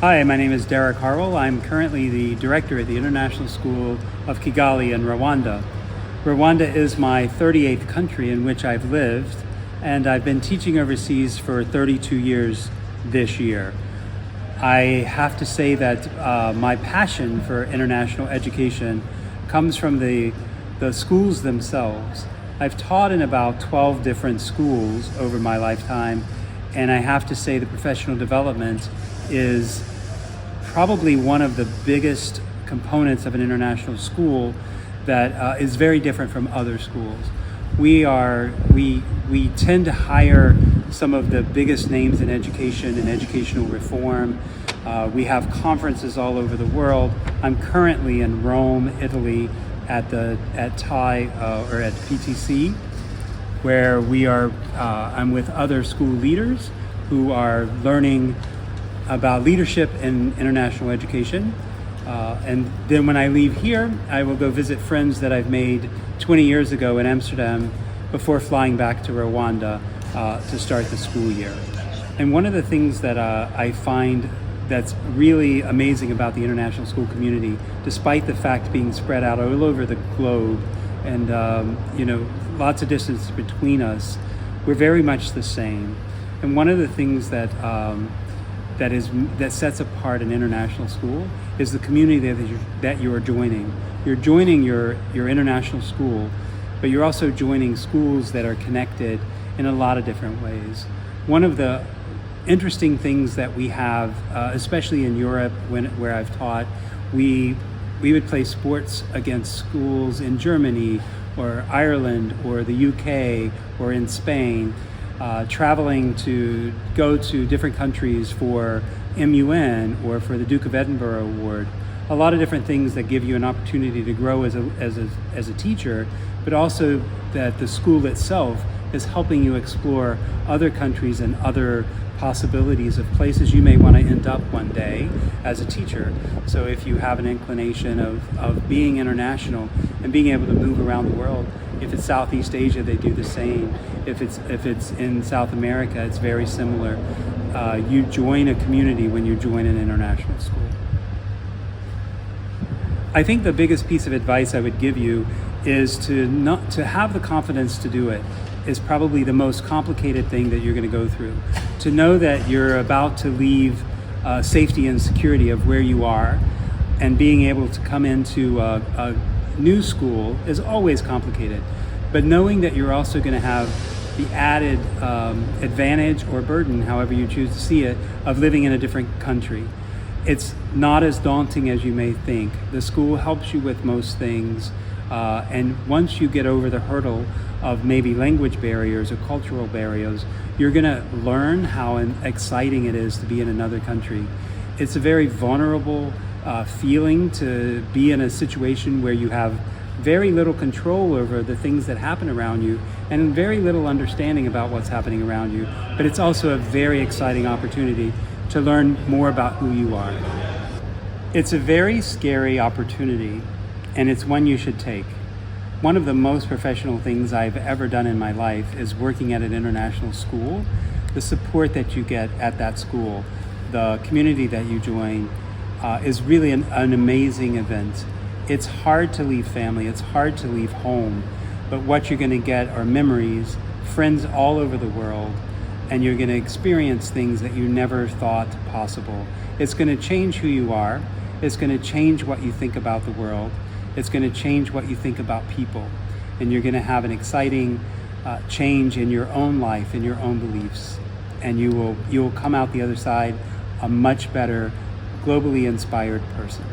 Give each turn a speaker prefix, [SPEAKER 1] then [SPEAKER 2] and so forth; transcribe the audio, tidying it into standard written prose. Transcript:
[SPEAKER 1] Hi, my name is Derek Harwell. I'm currently the director at the International School of Kigali in Rwanda. Rwanda is my 38th country in which I've lived, and I've been teaching overseas for 32 years this year. I have to say that my passion for international education comes from the schools themselves. I've taught in about 12 different schools over my lifetime, and I have to say the professional development is probably one of the biggest components of an international school that is very different from other schools. We tend to hire some of the biggest names in education and educational reform. We have conferences all over the world. I'm currently in Rome, Italy, at TAI or at PTC, where I'm with other school leaders who are learning about leadership in international education. And then when I leave here, I will go visit friends that I've made 20 years ago in Amsterdam before flying back to Rwanda to start the school year. And one of the things that I find that's really amazing about the international school community, despite the fact being spread out all over the globe and lots of distance between us, we're very much the same. And one of the things that sets apart an international school is the community that you are joining. You're joining your international school, but you're also joining schools that are connected in a lot of different ways. One of the interesting things that we have, especially in Europe where I've taught, we would play sports against schools in Germany or Ireland or the UK or in Spain. Traveling to go to different countries for MUN or for the Duke of Edinburgh Award. A lot of different things that give you an opportunity to grow as a teacher, but also that the school itself is helping you explore other countries and other possibilities of places you may want to end up one day as a teacher. So if you have an inclination of being international and being able to move around the world, if it's Southeast Asia, they do the same. If it's in South America, it's very similar. You join a community when you join an international school. I think the biggest piece of advice I would give you is to have the confidence to do it. Is probably the most complicated thing that you're going to go through. To know that you're about to leave safety and security of where you are, and being able to come into a new school is always complicated. But knowing that you're also going to have the added advantage or burden, however you choose to see it, of living in a different country. It's not as daunting as you may think. The school helps you with most things, and once you get over the hurdle of maybe language barriers or cultural barriers, you're going to learn how exciting it is to be in another country. It's a very vulnerable feeling to be in a situation where you have very little control over the things that happen around you and very little understanding about what's happening around you. But it's also a very exciting opportunity to learn more about who you are. It's a very scary opportunity, and it's one you should take. One of the most professional things I've ever done in my life is working at an international school. The support that you get at that school, the community that you join, is really an amazing event. It's hard to leave family, it's hard to leave home, but what you're going to get are memories, friends all over the world, and you're going to experience things that you never thought possible. It's going to change who you are. It's going to change what you think about the world. It's going to change what you think about people, and you're going to have an exciting change in your own life, in your own beliefs, and you will come out the other side a much better, globally inspired person.